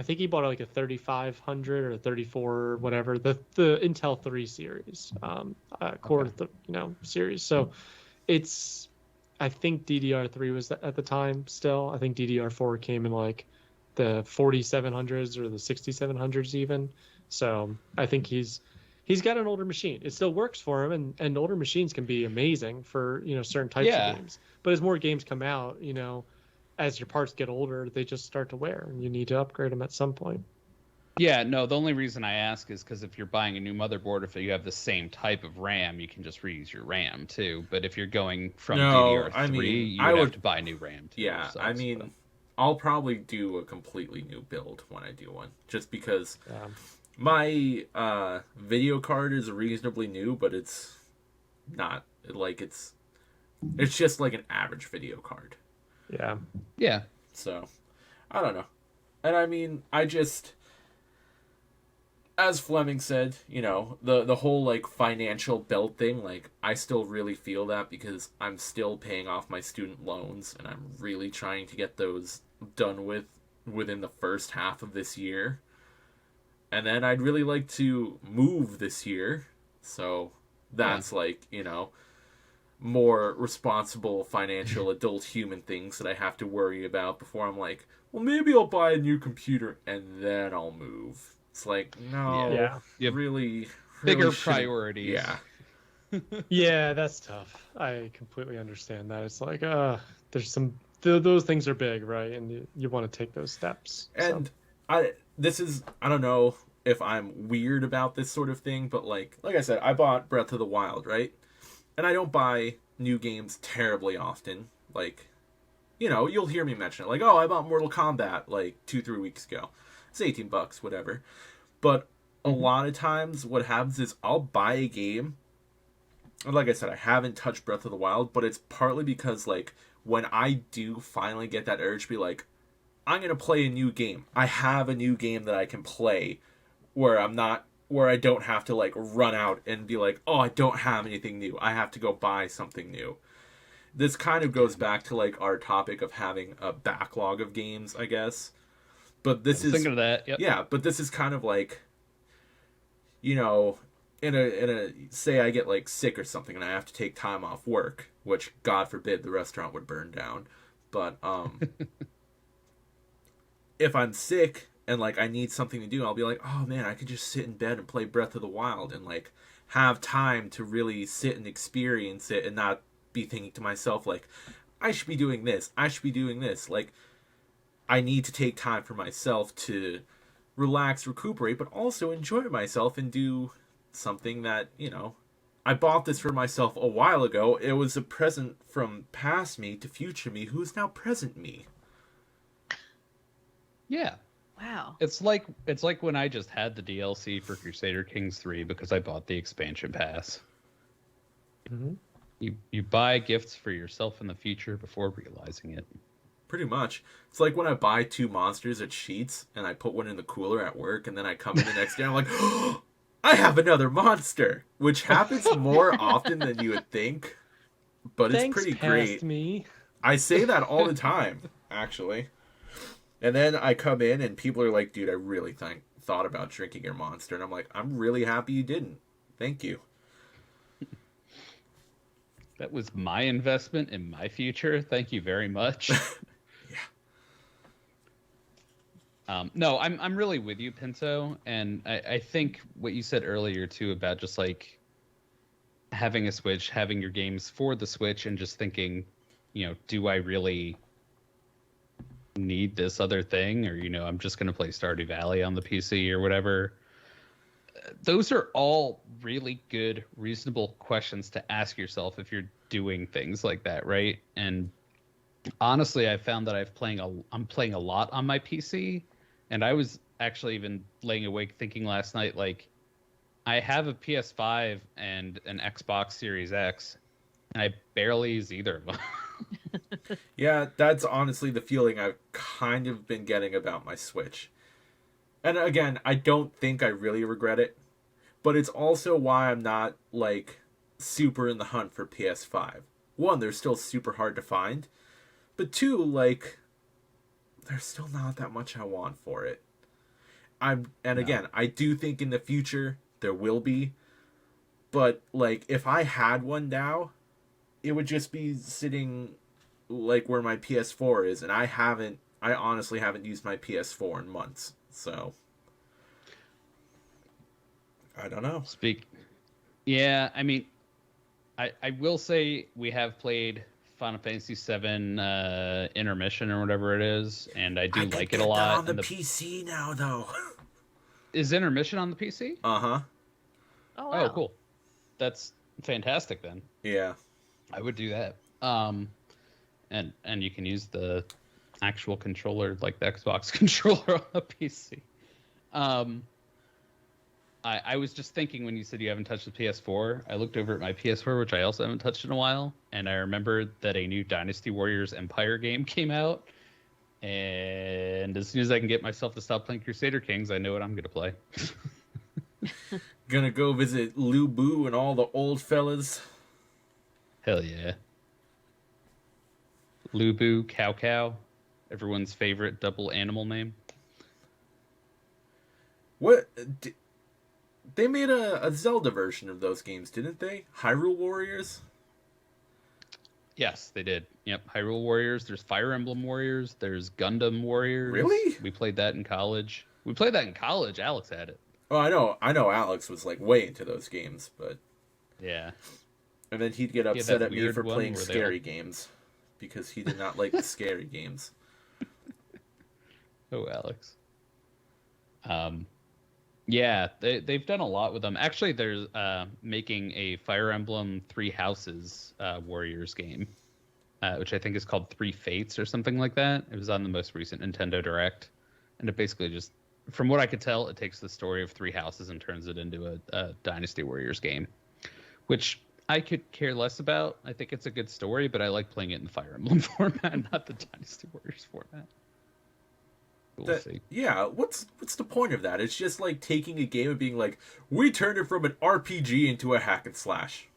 think he bought like a 3500 or 34 or whatever, the Intel 3 series, core series. So it's, I think DDR3 was at the time still. I think DDR4 came in like the 4700s or the 6700s even. So I think he's got an older machine. It still works for him, and older machines can be amazing for certain types of games. But as more games come out, as your parts get older, they just start to wear, and you need to upgrade them at some point. Yeah, no, the only reason I ask is because if you're buying a new motherboard, if you have the same type of RAM, you can just reuse your RAM too. But if you're going from DDR3, you would have to buy new RAM too. Yeah, I'll probably do a completely new build when I do one, just because my video card is reasonably new, but it's not like it's just like an average video card. Yeah. So, I don't know. And I just, as Fleming said, the whole like financial belt thing, like I still really feel that because I'm still paying off my student loans, and I'm really trying to get those done within the first half of this year. And then I'd really like to move this year. So that's like, you know, more responsible financial adult human things that I have to worry about before I'm like, well, maybe I'll buy a new computer and then I'll move. It's like, no, Yeah. You have really bigger shouldn't- priorities. Yeah. Yeah, that's tough. I completely understand that. It's like, there's some those things are big, right? And you want to take those steps. And I don't know if I'm weird about this sort of thing, but like I said, I bought Breath of the Wild, right? And I don't buy new games terribly often. Like, you know, you'll hear me mention it. Like, oh, I bought Mortal Kombat like 2-3 weeks ago. It's $18, whatever. But a lot of times what happens is I'll buy a game. And like I said, I haven't touched Breath of the Wild, but it's partly because like when I do finally get that urge to be like, I'm going to play a new game. I have a new game that I can play where I don't have to like run out and be like, oh, I don't have anything new. I have to go buy something new. This kind of goes back to like our topic of having a backlog of games, I guess. But this is thinking of that. Yep. Yeah, but this is kind of like, you know, in a say I get like sick or something and I have to take time off work, which God forbid the restaurant would burn down. But if I'm sick and like I need something to do, I'll be like, oh man, I could just sit in bed and play Breath of the Wild and like have time to really sit and experience it and not be thinking to myself like, I should be doing this, I should be doing this. Like, I need to take time for myself to relax, recuperate, but also enjoy myself and do something that, you know, I bought this for myself a while ago. It was a present from past me to future me, who is now present me. Yeah. Wow. It's like when I just had the DLC for Crusader Kings 3 because I bought the expansion pass. Mm-hmm. You buy gifts for yourself in the future before realizing it. Pretty much. It's like when I buy 2 monsters at Sheets and I put one in the cooler at work and then I come in the next day and I'm like, oh, I have another monster, which happens more often than you would think, but it's pretty great. Me. I say that all the time, actually. And then I come in and people are like, dude, I really thought about drinking your monster. And I'm like, I'm really happy you didn't. Thank you. That was my investment in my future. Thank you very much. No, I'm really with you, Pinto. And I think what you said earlier, too, about just like having a Switch, having your games for the Switch, and just thinking, you know, do I really need this other thing? Or, you know, I'm just going to play Stardew Valley on the PC or whatever. Those are all really good, reasonable questions to ask yourself if you're doing things like that, right? And honestly, I found that I'm playing a lot on my PC, and I was actually even laying awake thinking last night, like, I have a PS5 and an Xbox Series X, and I barely use either of them. Yeah, that's honestly the feeling I've kind of been getting about my Switch. And again, I don't think I really regret it, but it's also why I'm not, like, super in the hunt for PS5. One, they're still super hard to find, but two, like, there's still not that much I want for it. Again, I do think in the future there will be, but, like, if I had one now, it would just be sitting, like, where my PS4 is, and I honestly haven't used my PS4 in months. So, I don't know. Yeah, I mean, I will say we have played Final Fantasy VII Intermission or whatever it is, and I do like it a lot. On the PC now, though. Is Intermission on the PC? Uh-huh. Oh, wow. Oh, cool. That's fantastic then. Yeah. I would do that. And you can use the actual controller, like the Xbox controller on the PC. I was just thinking when you said you haven't touched the PS4, I looked over at my PS4, which I also haven't touched in a while, and I remembered that a new Dynasty Warriors Empire game came out. And as soon as I can get myself to stop playing Crusader Kings, I know what I'm going to play. Gonna go visit Lu Bu and all the old fellas. Hell yeah. Lubu, Cow Cow, everyone's favorite double animal name. What? They made a Zelda version of those games, didn't they? Hyrule Warriors? Yes, they did. Yep, Hyrule Warriors. There's Fire Emblem Warriors. There's Gundam Warriors. Really? We played that in college. Alex had it. Oh, I know Alex was like way into those games, but Yeah. and then he'd get Yeah, upset that at me weird for one playing where they scary games because he did not like the scary games. Oh, Alex. Yeah, they've done a lot with them. Actually, there's making a Fire Emblem Three Houses Warriors game, which I think is called Three Fates or something like that. It was on the most recent Nintendo Direct, and it basically just, from what I could tell, it takes the story of Three Houses and turns it into a Dynasty Warriors game, which I could care less about. I think it's a good story, but I like playing it in the Fire Emblem format, not the Dynasty Warriors format. We'll see. Yeah, what's the point of that? It's just like taking a game and being like, we turned it from an RPG into a hack and slash.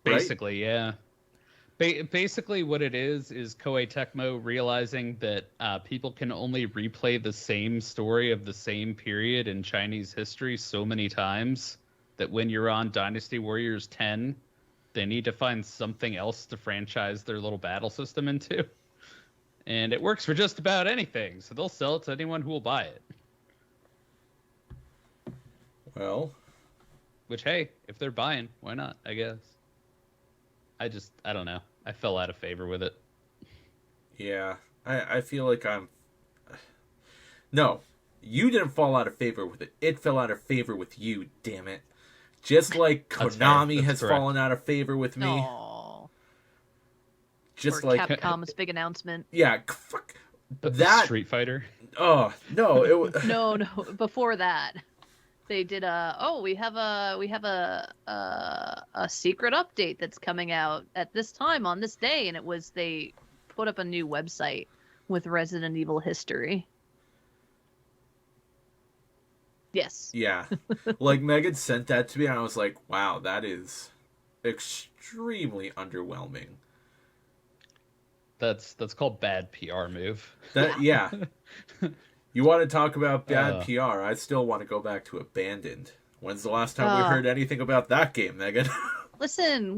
Right? Basically, yeah. Basically, what it is Koei Tecmo realizing that people can only replay the same story of the same period in Chinese history so many times that when you're on Dynasty Warriors 10, they need to find something else to franchise their little battle system into. And it works for just about anything, so they'll sell it to anyone who will buy it. Well, which, hey, if they're buying, why not, I guess. I don't know. I fell out of favor with it. Yeah, I feel like No, you didn't fall out of favor with it. It fell out of favor with you, damn it. Just like Konami has fallen out of favor with me. Aww. Just or like Capcom's big announcement. Yeah, fuck that. Street Fighter. Oh no, it was no. Before that, they did we have a secret update that's coming out at this time on this day, and it was they put up a new website with Resident Evil history. Yes. Yeah, like Megan sent that to me, and I was like, wow, that is extremely underwhelming. That's called bad PR move. Yeah. You want to talk about bad PR? I still want to go back to Abandoned. When's the last time we heard anything about that game, Megan? Listen.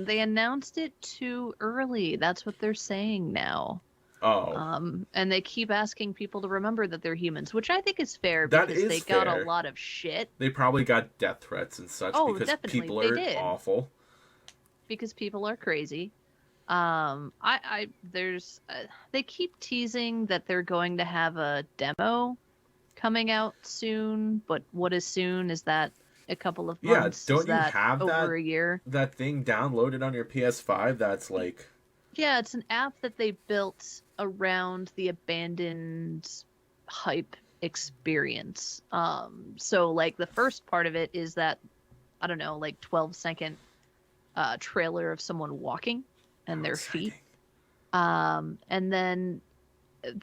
They announced it too early. That's what they're saying now. Oh. And they keep asking people to remember that they're humans, which I think is fair because they got a lot of shit. They probably got death threats and such because definitely. people are awful. Because people are crazy. They keep teasing that they're going to have a demo coming out soon, but what is soon? Is that a couple of months? Yeah, don't you have over a year? That thing downloaded on your PS5 that's like... Yeah, it's an app that they built around the Abandoned hype experience. So like the first part of it is that, I don't know, like 12-second trailer of someone walking and their feet. And then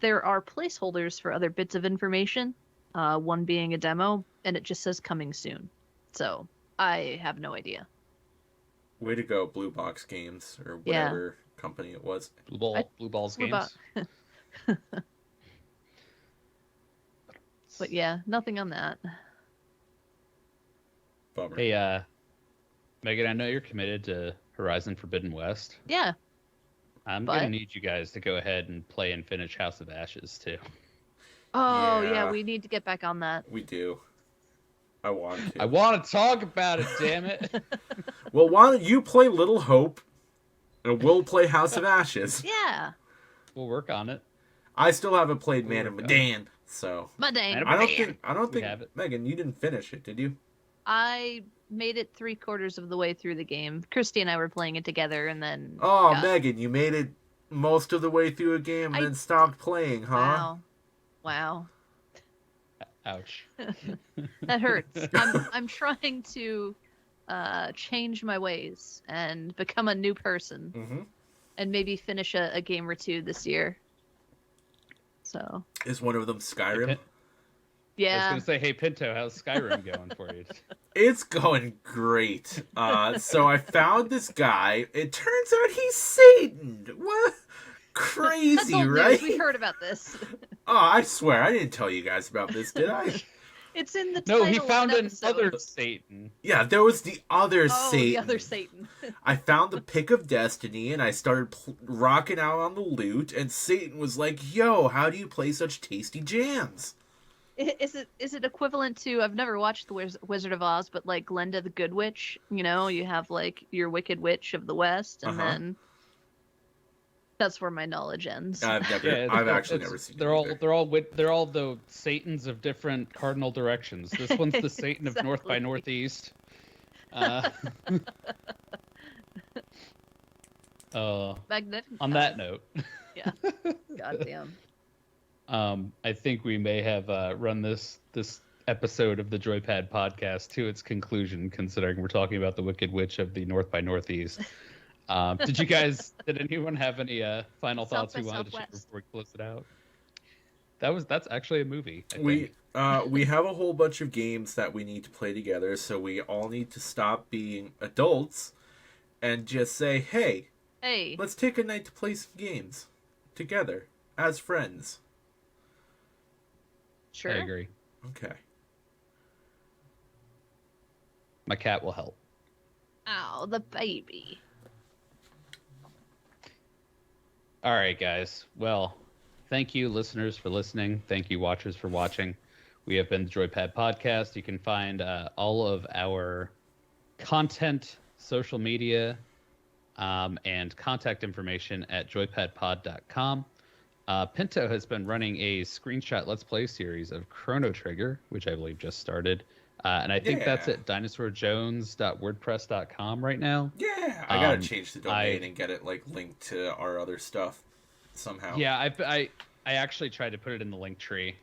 there are placeholders for other bits of information, one being a demo, and it just says coming soon. So I have no idea. Way to go, Blue Box Games, or whatever company it was. Blue Balls Games. But yeah, nothing on that. Bummer. Hey, Megan, I know you're committed to Horizon Forbidden West. Yeah. I'm going to need you guys to go ahead and play and finish House of Ashes, too. Oh, yeah, we need to get back on that. We do. I want to. I want to talk about it, damn it. Well, why don't you play Little Hope, and we'll play House of Ashes. Yeah. We'll work on it. I still haven't played Man of Medan, so... Medan. I don't think Megan, you didn't finish it, did you? I made it 3/4 of the way through the game. Christy and I were playing it together, and then... Oh, Megan, you made it most of the way through a game and then stopped playing, huh? Wow. Ouch. That hurts. I'm trying to change my ways and become a new person, and maybe finish a game or two this year. So. Is one of them Skyrim? Yeah. I was going to say, hey, Pinto, how's Skyrim going for you? It's going great. So I found this guy. It turns out he's Satan. What? Crazy, That's old right? news. We heard about this. Oh, I swear, I didn't tell you guys about this, did I? It's in the No, title he of found an episode. another Satan. Yeah, there was the other Oh, Satan. the other Satan. I found the Pick of Destiny, and I started rocking out on the loot, and Satan was like, yo, how do you play such tasty jams? Is it equivalent to, I've never watched the Wizard of Oz, but like Glenda the Good Witch, you know, you have like your Wicked Witch of the West, and then that's where my knowledge ends. I've actually never seen they're it. They're all the Satans of different cardinal directions. This one's the Satan of North by Exactly. Northeast. Magnificent. On that note, Yeah. Goddamn. I think we may have run this episode of the Joypad podcast to its conclusion, considering we're talking about the Wicked Witch of the North by Northeast. Did anyone have any final thoughts South we by wanted to share Southwest. before we close it out? That's actually a movie. I think. We have a whole bunch of games that we need to play together, so we all need to stop being adults and just say, hey, let's take a night to play some games together as friends. Sure. I agree. Okay. My cat will help. Ow, the baby. All right, guys. Well, thank you, listeners, for listening. Thank you, watchers, for watching. We have been the Joypad Podcast. You can find all of our content, social media, and contact information at joypadpod.com. Pinto has been running a screenshot Let's Play series of Chrono Trigger, which I believe just started. And I think that's at dinosaurjones.wordpress.com right now. Yeah, I gotta change the domain and get it like linked to our other stuff somehow. Yeah, I actually tried to put it in the Linktree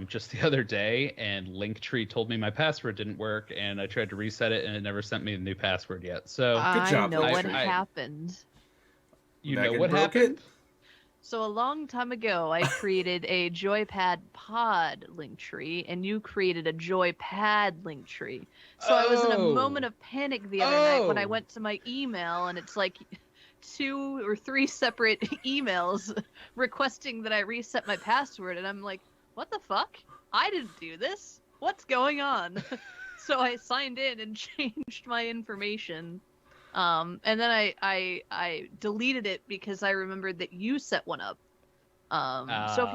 just the other day, and Linktree told me my password didn't work, and I tried to reset it, and it never sent me the new password yet. So Good job, I know what Linktree. happened. You Megan know what broke happened? it? So a long time ago, I created a Joypad Pod link tree, and you created a Joypad link tree. So I was in a moment of panic the other night when I went to my email, and it's like 2 or 3 separate emails requesting that I reset my password, and I'm like, what the fuck? I didn't do this. What's going on? So I signed in and changed my information. And then I deleted it because I remembered that you set one up. So if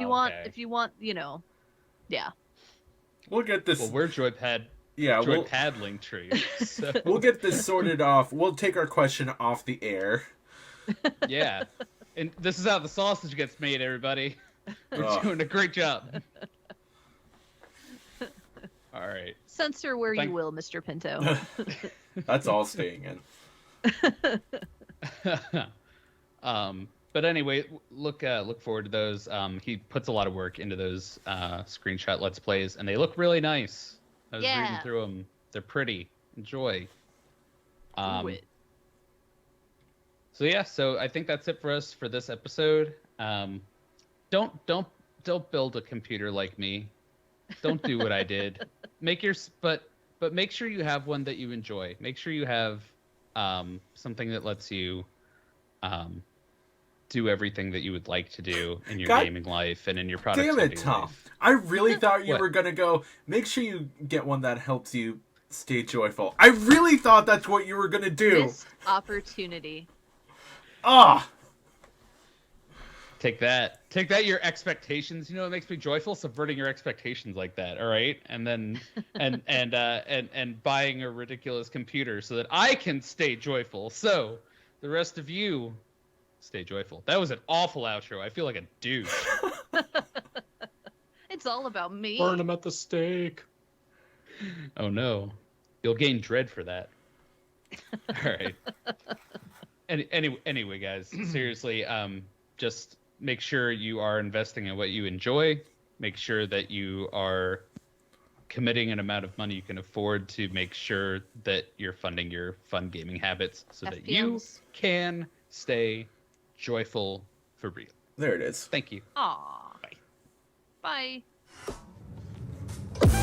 you want, you know, yeah. We'll get this. Well, we're Joypad. Yeah, Joypad Linktree. So. We'll get this sorted off. We'll take our question off the air. Yeah, and this is how the sausage gets made, everybody. We're doing a great job. All right. Censor where you will, Mr. Pinto. That's all staying in. But anyway, look forward to those. He puts a lot of work into those screenshot Let's Plays, and they look really nice. I was reading through them. They're pretty. Enjoy. Do it. So yeah, so I think that's it for us for this episode. Don't build a computer like me. Don't do what I did. But make sure you have one that you enjoy. Make sure you have something that lets you do everything that you would like to do in your gaming life and in your productivity Damn it, Tom. life. I really thought you were going to go, make sure you get one that helps you stay joyful. I really thought that's what you were going to do. Missed opportunity. Ah! Take that, your expectations. You know what makes me joyful? Subverting your expectations like that, all right? And then and buying a ridiculous computer so that I can stay joyful. So the rest of you stay joyful. That was an awful outro. I feel like a douche. It's all about me. Burn them at the stake. Oh no. You'll gain dread for that. All right. Anyway, guys, seriously, just make sure you are investing in what you enjoy. Make sure that you are committing an amount of money you can afford to make sure that you're funding your fun gaming habits so that you can stay joyful for real. There it is. Thank you. Aw. Bye. Bye.